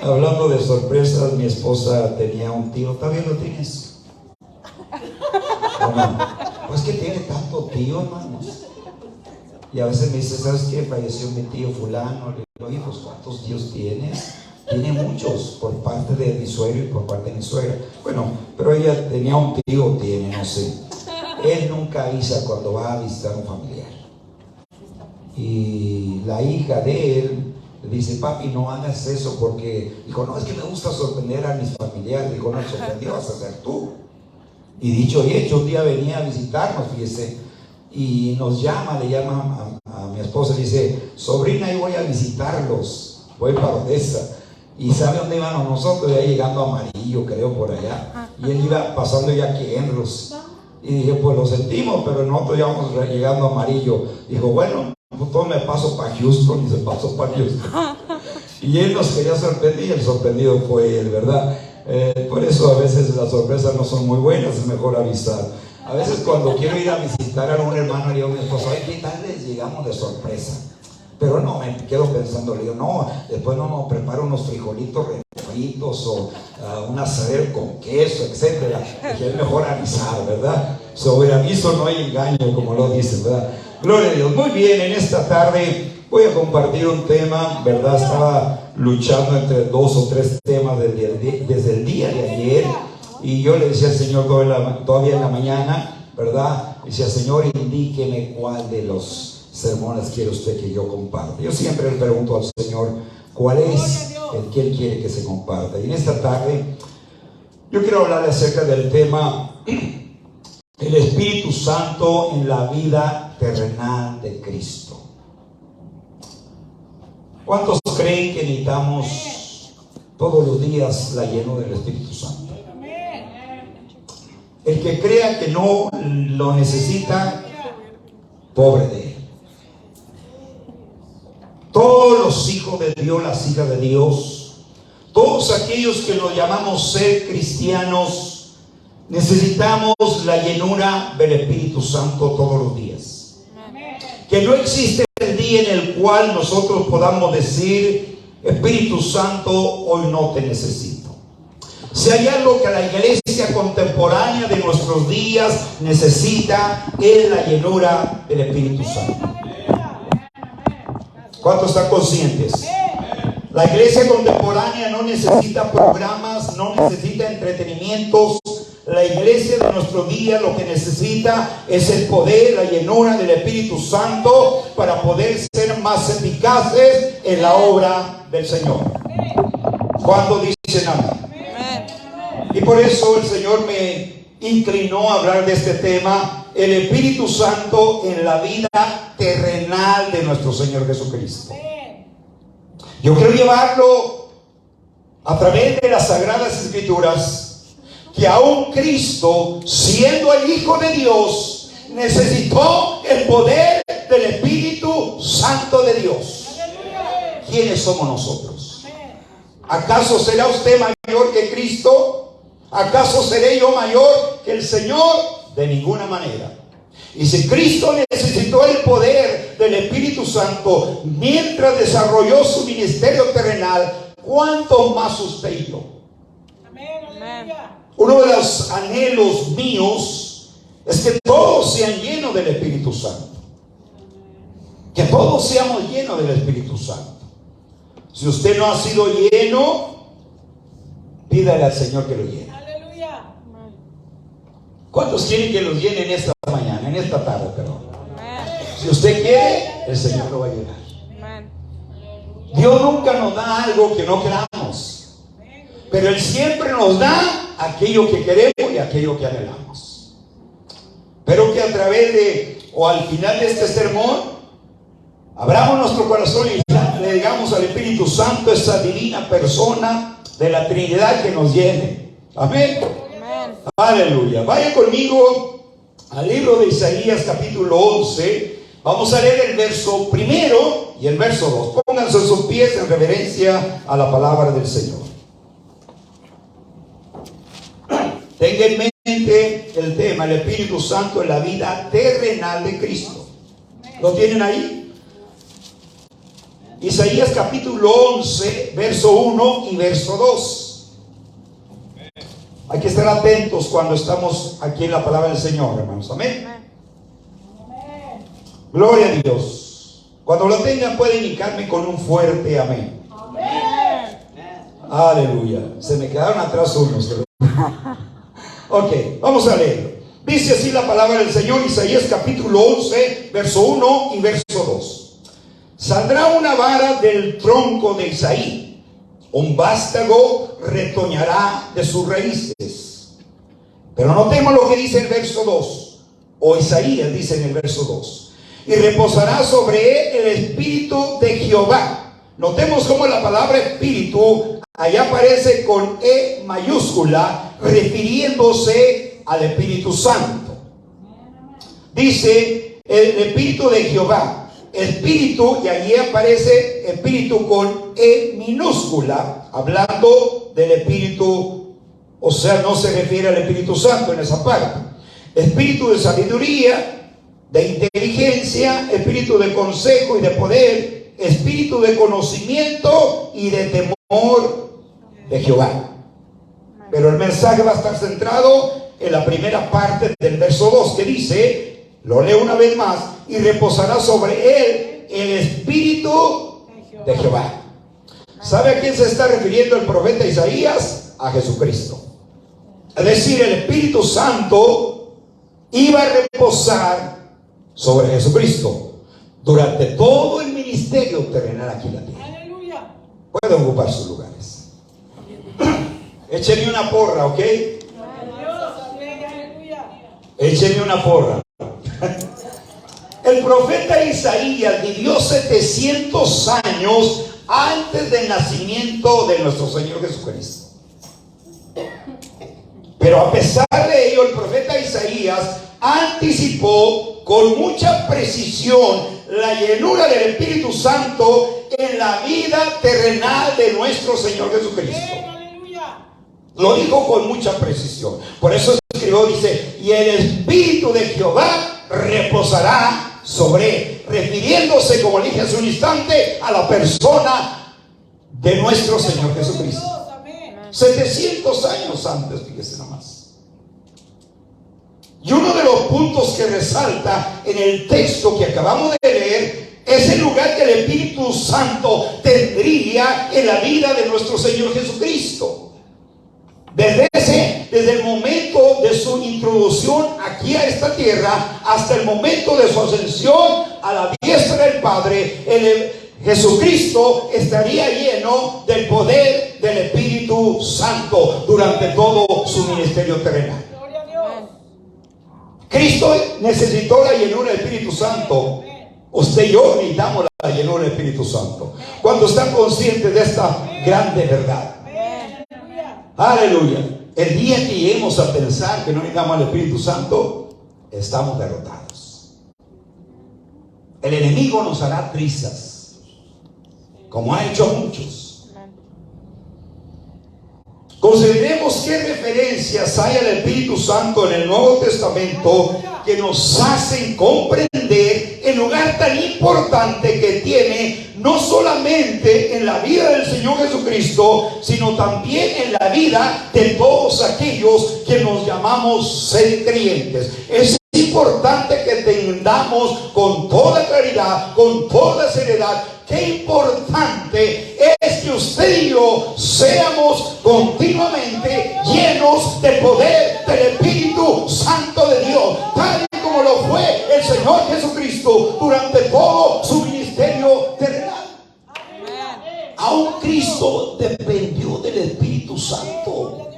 Hablando de sorpresas, mi esposa tenía un tío. ¿Todavía lo tienes? Bueno, pues que tiene tanto tío, hermanos. Y a veces me dice, ¿sabes qué? Falleció mi tío fulano. Le digo, oye, pues ¿cuántos tíos tienes? Tiene muchos, por parte de mi suegro y por parte de mi suegra. Bueno, pero ella tenía un tío, tiene, no sé. Él nunca avisa cuando va a visitar a un familiar. Y la hija de él le dice, papi, no hagas eso porque... Dijo, no, es que me gusta sorprender a mis familiares. Dijo, no, sorprendió, vas a ser tú. Y dicho y hecho, un día venía a visitarnos, fíjese, y nos llama, le llama a mi esposa y dice, sobrina, yo voy a visitarlos, voy para Odessa. ¿Y sabe dónde íbamos nosotros? Ya llegando a Amarillo, creo, por allá. Y él iba pasando ya aquí en Enros. Y dije, pues lo sentimos, pero nosotros ya vamos llegando a Amarillo. Dijo, bueno, pues todo me paso para Houston, y se pasó para Houston. Y él nos quería sorprender, y el sorprendido fue él, ¿verdad? Por eso a veces las sorpresas no son muy buenas, es mejor avisar. A veces cuando quiero ir a visitar a un hermano, le digo a mi esposa, ay, ¿qué tal les llegamos de sorpresa? Pero no, me quedo pensando, le digo, no, después no nos preparo unos frijolitos refritos o un asadero con queso, etcétera. Dije, es mejor avisar, ¿verdad? Sobre aviso no hay engaño, como lo dicen, ¿verdad? Gloria a Dios. Muy bien, en esta tarde voy a compartir un tema, ¿verdad? Estaba luchando entre 2 o 3 temas desde el día de ayer. Y yo le decía al Señor todavía en la mañana, ¿verdad? Decía, Señor, indíqueme cuál de los sermones quiere usted que yo comparta. Yo siempre le pregunto al Señor cuál es el que Él quiere que se comparta. Y en esta tarde yo quiero hablarle acerca del tema el Espíritu Santo en la vida terrenal de Cristo. ¿Cuántos creen que necesitamos todos los días la llenura del Espíritu Santo? El que crea que no lo necesita, pobre de él. Todos los hijos de Dios, las hijas de Dios, todos aquellos que nos llamamos ser cristianos, necesitamos la llenura del Espíritu Santo todos los días. Que no existe el día en el cual nosotros podamos decir, Espíritu Santo, hoy no te necesito. Si hay algo que la iglesia contemporánea de nuestros días necesita, es la llenura del Espíritu Santo. ¿Cuántos están conscientes? La iglesia contemporánea no necesita programas, no necesita entretenimientos. La iglesia de nuestros días lo que necesita es el poder, la llenura del Espíritu Santo para poder ser más eficaces en la obra del Señor. ¿Cuántos dicen amén? Y por eso el Señor me inclinó a hablar de este tema, el Espíritu Santo en la vida terrenal de nuestro Señor Jesucristo. Yo quiero llevarlo a través de las Sagradas Escrituras, que aún Cristo, siendo el Hijo de Dios, necesitó el poder del Espíritu Santo de Dios. ¿Quiénes somos nosotros? ¿Acaso será usted mayor que Cristo? ¿Acaso seré yo mayor que el Señor? De ninguna manera. Y si Cristo necesitó el poder del Espíritu Santo mientras desarrolló su ministerio terrenal, ¿cuánto más usted y yo? Amén. Uno de los anhelos míos es que todos sean llenos del Espíritu Santo. Que todos seamos llenos del Espíritu Santo. Si usted no ha sido lleno, pídale al Señor que lo llene. ¿Cuántos quieren que los llenen esta mañana, en esta tarde, perdón? Si usted quiere, el Señor lo va a llenar. Dios nunca nos da algo que no queramos, pero Él siempre nos da aquello que queremos y aquello que anhelamos. Pero que a través de, o al final de este sermón, abramos nuestro corazón y le digamos al Espíritu Santo, esa divina persona de la Trinidad, que nos llene. Amén. Aleluya. Vaya conmigo al libro de Isaías capítulo 11. Vamos a leer el verso primero y el verso 2. Pónganse en sus pies en reverencia a la palabra del Señor. Tenga en mente el tema, el Espíritu Santo en la vida terrenal de Cristo. ¿Lo tienen ahí? Isaías capítulo 11, verso 1 y verso 2. Hay que estar atentos cuando estamos aquí en la palabra del Señor, hermanos. Amén. Gloria a Dios. Cuando lo tengan pueden indicarme con un fuerte amén. Amén. Aleluya. Se me quedaron atrás unos. Ok, vamos a leer. Dice así la palabra del Señor, Isaías capítulo 11, verso 1 y verso 2. Saldrá una vara del tronco de Isaí, un vástago retoñará de sus raíces. Pero notemos lo que dice el verso 2, o Isaías dice en el verso 2. Y reposará sobre él el espíritu de Jehová. Notemos cómo la palabra espíritu allá aparece con E mayúscula, refiriéndose al Espíritu Santo. Dice el espíritu de Jehová. Espíritu, y allí aparece espíritu con E minúscula, hablando del espíritu, o sea, no se refiere al Espíritu Santo en esa parte. Espíritu de sabiduría, de inteligencia, espíritu de consejo y de poder, espíritu de conocimiento y de temor de Jehová. Pero el mensaje va a estar centrado en la primera parte del verso 2, que dice, lo leo una vez más, y reposará sobre él el espíritu de Jehová. ¿Sabe a quién se está refiriendo el profeta Isaías? A Jesucristo. Es decir, el Espíritu Santo iba a reposar sobre Jesucristo durante todo el ministerio terrenal aquí en la tierra. Aleluya. Pueden ocupar sus lugares. Échenme una porra, ¿ok? Échenme una porra. El profeta Isaías vivió 700 años antes del nacimiento de nuestro Señor Jesucristo. Pero a pesar de ello, el profeta Isaías anticipó con mucha precisión la llenura del Espíritu Santo en la vida terrenal de nuestro Señor Jesucristo. Lo dijo con mucha precisión. Por eso escribió, dice, y el Espíritu de Jehová reposará sobre él, refiriéndose, como dije hace un instante, a la persona de nuestro Señor Jesucristo. 700 años antes, fíjese nomás. Y uno de los puntos que resalta en el texto que acabamos de leer es el lugar que el Espíritu Santo tendría en la vida de nuestro Señor Jesucristo. Desde el momento de su introducción aquí a esta tierra hasta el momento de su ascensión a la diestra del Padre, Jesucristo estaría lleno del poder del Espíritu Santo durante todo su ministerio terrenal. Cristo necesitó la llenura del Espíritu Santo. Usted y yo necesitamos la llenura del Espíritu Santo. Cuando están conscientes de esta grande verdad. Aleluya. El día que lleguemos a pensar que no necesitamos al Espíritu Santo, estamos derrotados. El enemigo nos hará trizas, como ha hecho a muchos. Consideremos qué referencias hay al Espíritu Santo en el Nuevo Testamento que nos hacen comprender el lugar tan importante que tiene, no solamente en la vida del Señor Jesucristo, sino también en la vida de todos aquellos que nos llamamos ser creyentes. Es importante que entendamos con toda claridad, con toda seriedad, qué importante es que usted y yo seamos continuamente llenos del poder del Espíritu Santo de Dios, tal y como lo fue el Señor Jesucristo durante todo su ministerio terrenal. Aún Cristo dependió del Espíritu Santo.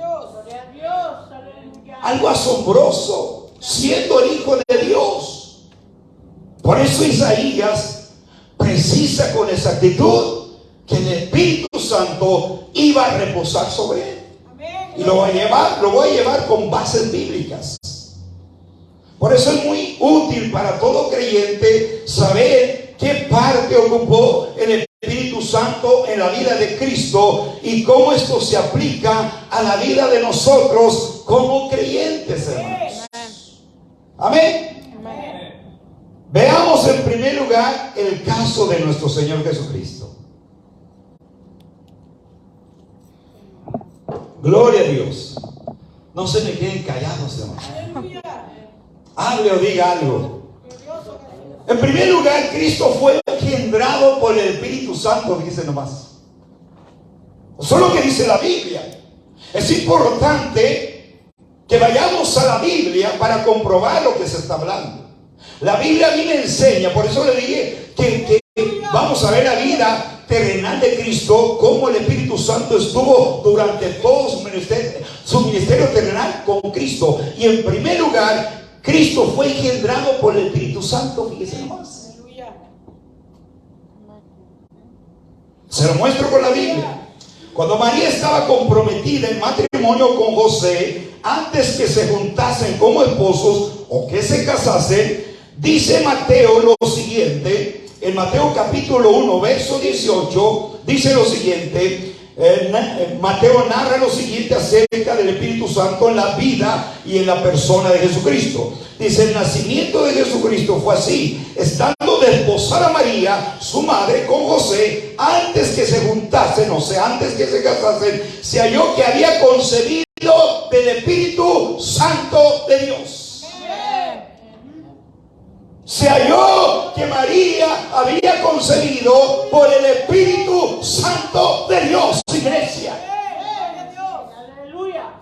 Algo asombroso, siendo el Hijo de Dios. Por eso Isaías precisa con exactitud que el Espíritu Santo iba a reposar sobre él. Y lo voy a llevar con bases bíblicas. Por eso es muy útil para todo creyente saber qué parte ocupó el Espíritu Santo en la vida de Cristo y cómo esto se aplica a la vida de nosotros como creyentes, hermanos. Amén. Veamos Veamos en primer lugar el caso de nuestro Señor Jesucristo. Gloria a Dios. No se me queden callados, hermano. Aleluya. Hable o diga algo. Glorioso Jesús. En primer lugar, Cristo fue engendrado por el Espíritu Santo, dice nomás. Eso es lo que dice la Biblia. Es importante que vayamos a la Biblia para comprobar lo que se está hablando. La Biblia a mí me enseña, por eso le dije que vamos a ver la vida terrenal de Cristo, cómo el Espíritu Santo estuvo durante todo su ministerio terrenal con Cristo. Y en primer lugar, Cristo fue engendrado por el Espíritu Santo, fíjese nomás. Aleluya. Se lo muestro con la Biblia. Cuando María estaba comprometida en matrimonio con José, antes que se juntasen como esposos o que se casasen, dice Mateo lo siguiente, en Mateo capítulo 1, verso 18, dice lo siguiente. Mateo narra lo siguiente acerca del Espíritu Santo en la vida y en la persona de Jesucristo. Dice: el nacimiento de Jesucristo fue así: estando desposada María, su madre, con José, antes que se juntasen, o sea, antes que se casasen, se halló que había concebido del Espíritu Santo de Dios. Se halló que María había concebido por el Espíritu Santo de Dios, iglesia. Aleluya.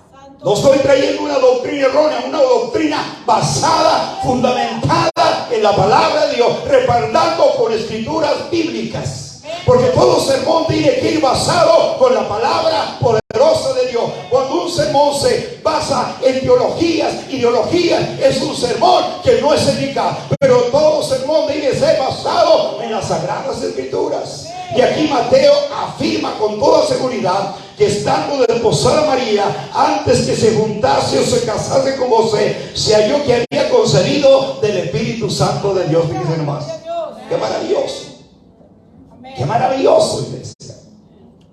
No estoy trayendo una doctrina errónea, una doctrina basada, fundamentada en la palabra de Dios, respaldando con escrituras bíblicas. Porque todo sermón tiene que ir basado con la palabra poderosa de Dios. Cuando un sermón se basa en teologías, ideologías, es un sermón que no es eficaz. Pero todo sermón debe ser basado en las sagradas escrituras. Y aquí Mateo afirma con toda seguridad que estando desposada María, antes que se juntase o se casase con José, se halló que había concebido del Espíritu Santo de Dios. Fíjense nomás. Qué maravilloso. Qué maravilloso, iglesia.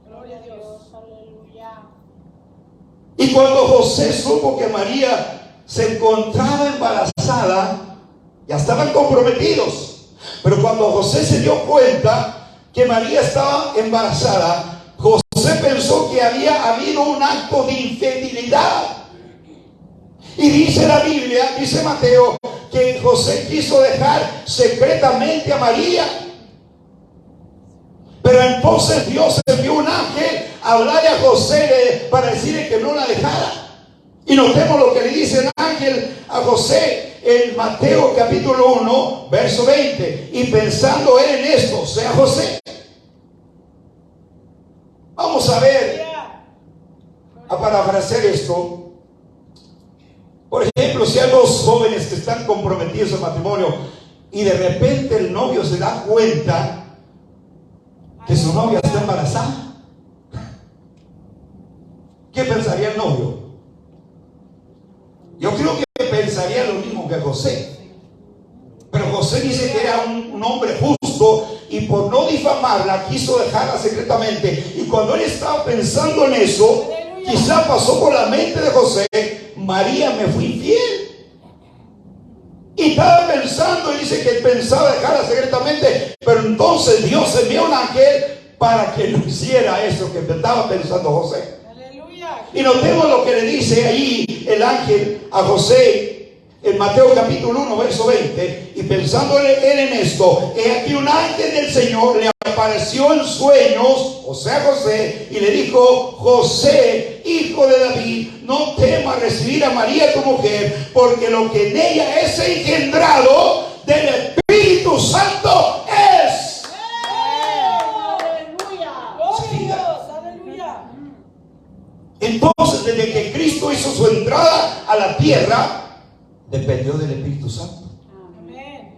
Gloria a Dios. Aleluya. Y cuando José supo que María se encontraba embarazada, ya estaban comprometidos. Pero cuando José se dio cuenta que María estaba embarazada, José pensó que había habido un acto de infidelidad. Y dice la Biblia, dice Mateo, que José quiso dejar secretamente a María. Pero entonces Dios envió un ángel a hablarle a José para decirle que no la dejara. Y notemos lo que le dice el ángel a José en Mateo capítulo 1, verso 20. Y pensando él en esto, o sea, José. Vamos a ver, a parafrasear esto. Por ejemplo, si hay dos jóvenes que están comprometidos en matrimonio y de repente el novio se da cuenta que su novia está embarazada, ¿qué pensaría el novio? Yo creo que pensaría lo mismo que José. Pero José dice que era un hombre justo y por no difamarla quiso dejarla secretamente. Y cuando él estaba pensando en eso, quizá pasó por la mente de José: María me fue infiel. Y estaba pensando, y dice que pensaba dejarla secretamente, pero entonces Dios envió un ángel para que no hiciera eso que estaba pensando José. Aleluya. Y notemos lo que le dice ahí el ángel a José en Mateo capítulo 1, verso 20. Y pensando él en esto, he aquí un ángel del Señor le apareció en sueños, o sea, José, y le dijo: José, hijo de David, no temas recibir a María tu mujer, porque lo que en ella es engendrado del Espíritu Santo es. Aleluya. Gloria a Dios. Aleluya. Entonces, desde que Cristo hizo su entrada a la tierra, dependió del Espíritu Santo. Amén.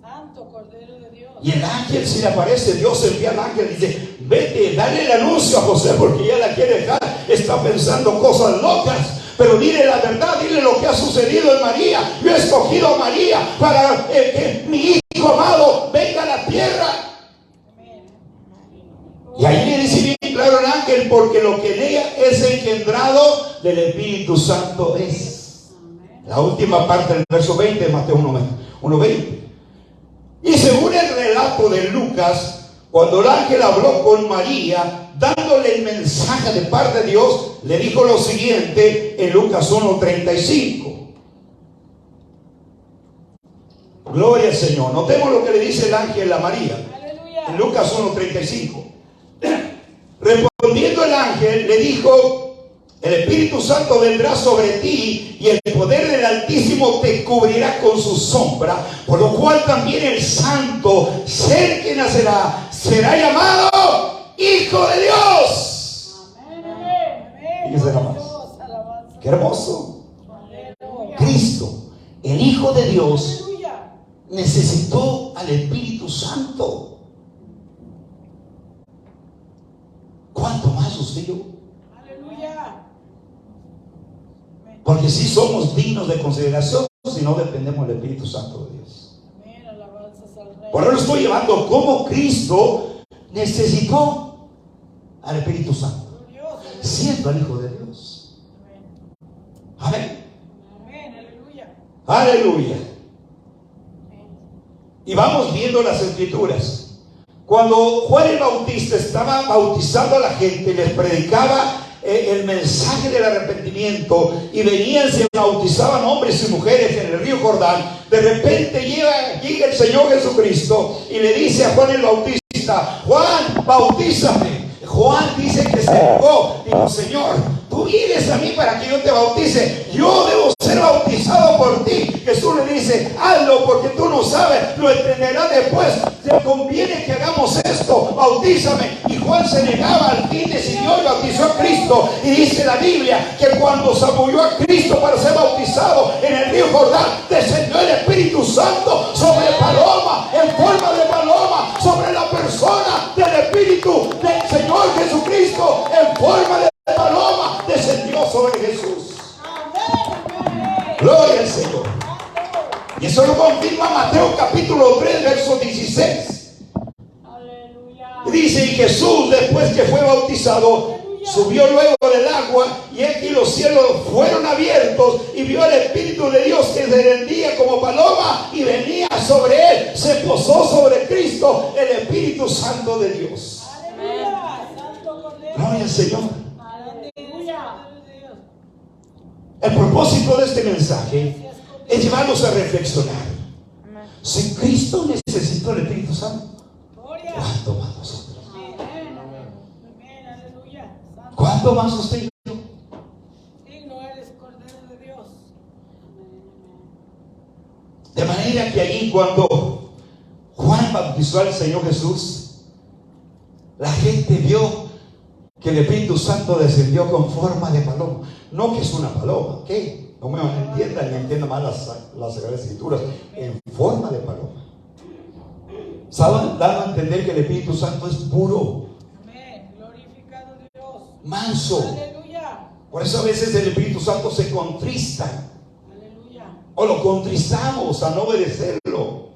Santo Cordero de Dios. Y el ángel, si le aparece, Dios envía al ángel y dice: vete, dale el anuncio a José, porque ya la quiere dejar, está pensando cosas locas. Pero dile la verdad, dile lo que ha sucedido en María. Yo he escogido a María para que mi hijo amado venga a la tierra. Amén. Y ahí le dice bien claro el ángel: porque lo que en ella es engendrado del Espíritu Santo es. La última parte del verso 20 de Mateo 1:20. Y según el relato de Lucas, cuando el ángel habló con María, dándole el mensaje de parte de Dios, le dijo lo siguiente en Lucas 1:35. Gloria al Señor. Notemos lo que le dice el ángel a María. Aleluya. En Lucas 1:35. Respondiendo el ángel, le dijo: el Espíritu Santo vendrá sobre ti y el poder del Altísimo te cubrirá con su sombra, por lo cual también el santo ser que nacerá será llamado Hijo de Dios. Amén, amén. Fíjese nomás. Dios, alabanza. Qué hermoso. Aleluya. Cristo, el Hijo de Dios, Aleluya. necesitó al Espíritu Santo. ¿Cuánto más usted y yo? Aleluya. Porque si somos dignos de consideración si no dependemos del Espíritu Santo de Dios. Amén, alabanzas al Rey. Por eso estoy llevando como Cristo necesitó al Espíritu Santo, Glorioso. siendo el Hijo de Dios. Amén. Amén. Amén, aleluya. Aleluya. Amén. Y vamos viendo las Escrituras. Cuando Juan el Bautista estaba bautizando a la gente, les predicaba el mensaje del arrepentimiento, y venían, se bautizaban hombres y mujeres en el río Jordán. De repente llega el Señor Jesucristo y le dice a Juan el Bautista: Juan, bautízame. Juan dice que se negó. Dijo: Señor, tú vienes a mí para que yo te bautice, yo debo ser bautizado por ti. Jesús le dice: hazlo, porque tú no sabes, lo entenderás después. Te conviene que hagamos esto, bautízame. Y Juan se negaba, al fin decidió y bautizó a Cristo. Y dice la Biblia que cuando zambulló a Cristo para ser bautizado en el río Jordán, descendió el Espíritu Santo sobre paloma, en forma de paloma, sobre la persona del Espíritu del Señor Jesucristo, en forma de paloma, descendió sobre Jesús. Amén. Gloria al Señor. Y eso lo confirma Mateo capítulo 3, verso 16. Aleluya. Dice: y Jesús, después que fue bautizado, subió luego del agua, y aquí los cielos fueron abiertos, y vio al Espíritu de Dios que descendía como paloma y venía sobre él. Se posó sobre Cristo el Espíritu Santo de Dios. Aleluya. Santo Cordero. Gloria al Señor. Aleluya. El propósito de este mensaje es llevarlos a reflexionar. Si Cristo necesitó el Espíritu Santo, Gloria. ¿cuánto más nosotros? Amén. Amén. Aleluya. Santo. ¿Cuánto más usted? Digno eres, Cordero de Dios. De manera que allí, cuando Juan bautizó al Señor Jesús, la gente vio que el Espíritu Santo descendió con forma de paloma. No que es una paloma, ¿qué? No me entiendan ni entiendan mal las Sagradas Escrituras. En forma de paloma. ¿Saben? Dando a entender que el Espíritu Santo es puro, Amén. Glorificado Dios. manso. Aleluya. Por eso a veces el Espíritu Santo se contrista, Aleluya. o lo contristamos a no obedecerlo.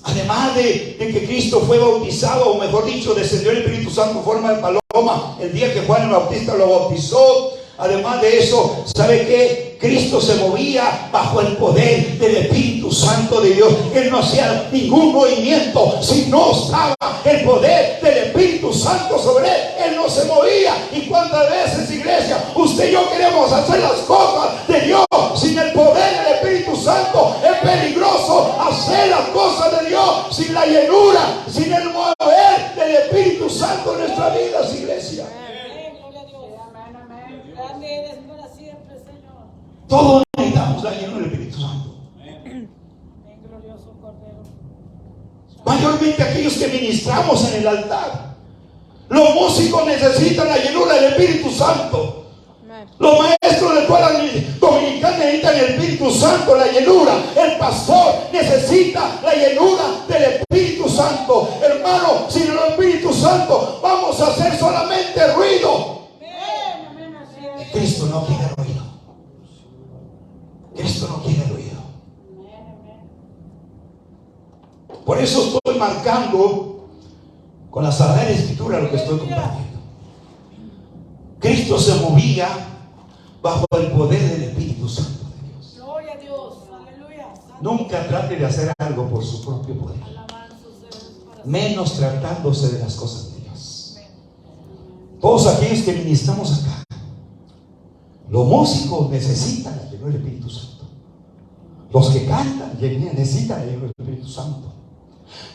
Además de que Cristo fue bautizado, o mejor dicho, descendió el Espíritu Santo en forma de paloma el día que Juan el Bautista lo bautizó. Además de eso, ¿sabe qué? Cristo se movía bajo el poder del Espíritu Santo de Dios. Él no hacía ningún movimiento si no estaba el poder del Espíritu Santo sobre él. Él no se movía. Y cuántas veces, iglesia, usted y yo queremos hacer las cosas de Dios sin el poder del Espíritu Santo. Es peligroso hacer las cosas de Dios sin la llenura, sin el mover del Espíritu Santo en nuestras vidas, iglesia. Amén. Gloria a Dios. Amén. Amén. Grande eres para siempre, Señor. Todos necesitamos la llenura del Espíritu Santo. Amén. Glorioso Cordero. Mayormente aquellos que ministramos en el altar. Los músicos necesitan la llenura del Espíritu Santo. Los maestros de escuela dominical necesitan el Espíritu Santo, la llenura. El pastor necesita la llenura del Espíritu Santo. Hermano, sin el Espíritu Santo vamos a hacer solamente ruido. Amén. Amén. Así es. Cristo no quiere ruido. Cristo no quiere ruido. Amén. Amén. Por eso estoy marcando con la Sagrada Escritura lo que estoy compartiendo. Cristo se movía bajo el poder del Espíritu Santo de Dios. Gloria a Dios. Nunca trate de hacer algo por su propio poder, Alabanza sea para menos tratándose de las cosas de Dios. Todos aquellos que ministramos acá, los músicos necesitan la llenura del Espíritu Santo. Los que cantan necesitan la llenura del Espíritu Santo.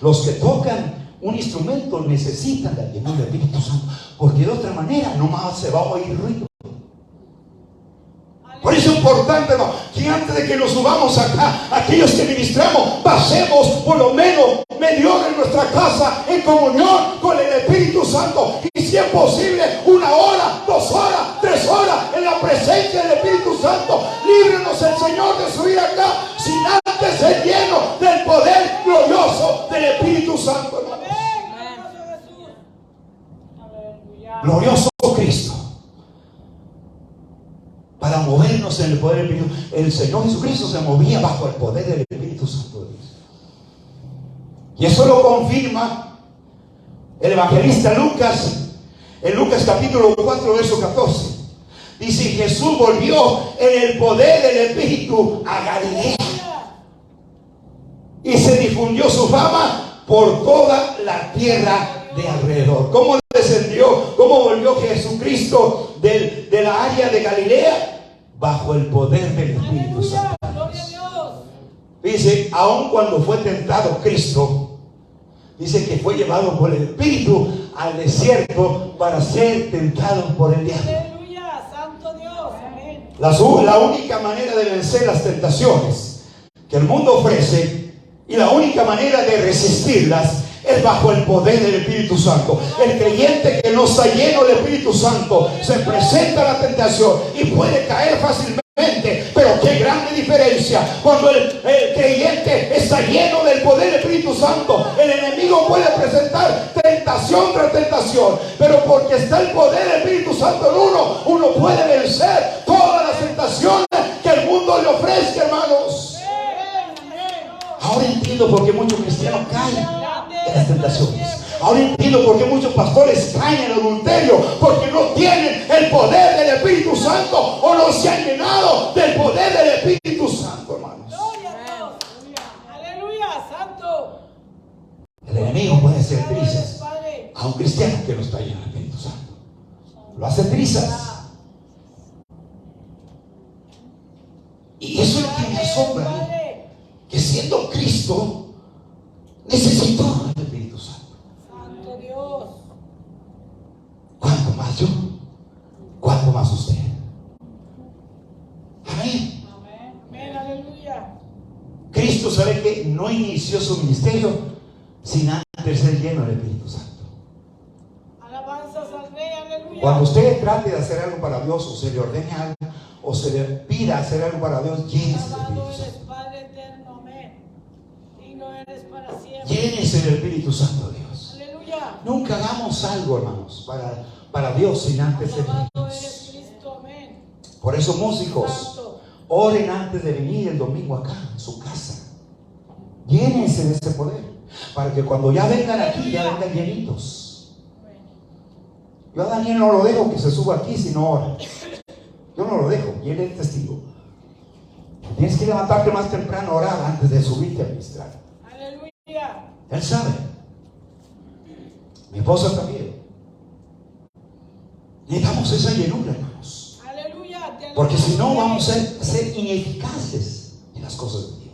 Los que tocan un instrumento necesitan la llenura del Espíritu Santo, porque de otra manera nomás se va a oír ruido. Por eso es importante, hermano, que antes de que nos subamos acá, aquellos que ministramos, pasemos por lo menos media hora en nuestra casa en comunión con el Espíritu Santo, y si es posible 1 hora, 2 horas, 3 horas en la presencia del Espíritu Santo. Líbrenos el Señor de subir acá sin antes ser lleno del poder glorioso del Espíritu Santo, hermano. Glorioso Cristo, para movernos en el poder del Espíritu. El Señor Jesucristo se movía bajo el poder del Espíritu Santo de Dios. Y eso lo confirma el evangelista Lucas, en Lucas capítulo 4, verso 14. Dice: Jesús volvió en el poder del Espíritu a Galilea, y se difundió su fama por toda la tierra de alrededor. ¿Cómo descendió? ¿Cómo volvió Jesucristo de la área de Galilea? Bajo el poder del Espíritu Santo. Dice, aun cuando fue tentado Cristo, dice que fue llevado por el Espíritu al desierto para ser tentado por el diablo. Aleluya, santo Dios, amén. La única manera de vencer las tentaciones que el mundo ofrece, y la única manera de resistirlas, es bajo el poder del Espíritu Santo. El creyente que no está lleno del Espíritu Santo, se presenta la tentación y puede caer fácilmente. Pero qué grande diferencia cuando el creyente está lleno del poder del Espíritu Santo. El enemigo puede presentar tentación tras tentación, pero porque está el poder del Espíritu Santo en uno puede vencer todas las tentaciones que el mundo le ofrece, hermanos. Ahora entiendo por qué muchos cristianos caen en las tentaciones. Ahora entiendo por qué muchos pastores caen en el adulterio, porque no tienen el poder del Espíritu Santo, o no se han llenado del poder del Espíritu Santo, hermanos. Aleluya, santo. El enemigo puede hacer trizas a un cristiano que no está lleno del Espíritu Santo. Lo hace trizas. Y eso es lo que me asombra, que siendo Cristo necesitó el Espíritu Santo. Santo Dios. ¿Cuánto más yo? ¿Cuánto más usted? Amén. Amén, amén, aleluya. Cristo, sabe que no inició su ministerio sin antes ser lleno del Espíritu Santo. Alabanzas al Rey, aleluya. Cuando usted trate de hacer algo para Dios, o se le ordene algo, o se le pida hacer algo para Dios, llénese del Alabado Espíritu eres, Santo. Padre eterno, amén. Digno eres para siempre. Llénese del Espíritu Santo, Dios. Aleluya. Nunca hagamos algo, hermanos, para Dios sin antes ser Alabado llenos. eres Cristo, amén. Por eso, músicos, Santo. oren antes de venir el domingo acá, en su casa. Llénense de ese poder, para que cuando ya vengan aquí, ya vengan llenitos. Amén. Yo a Daniel no lo dejo que se suba aquí si no ora. Yo no lo dejo, y él es testigo. Tienes que levantarte más temprano a orar antes de subirte a ministrar. Aleluya. Él sabe. Mi esposa también. Necesitamos esa llenura, hermanos. Aleluya. Porque si no, vamos a ser ineficaces en las cosas de Dios.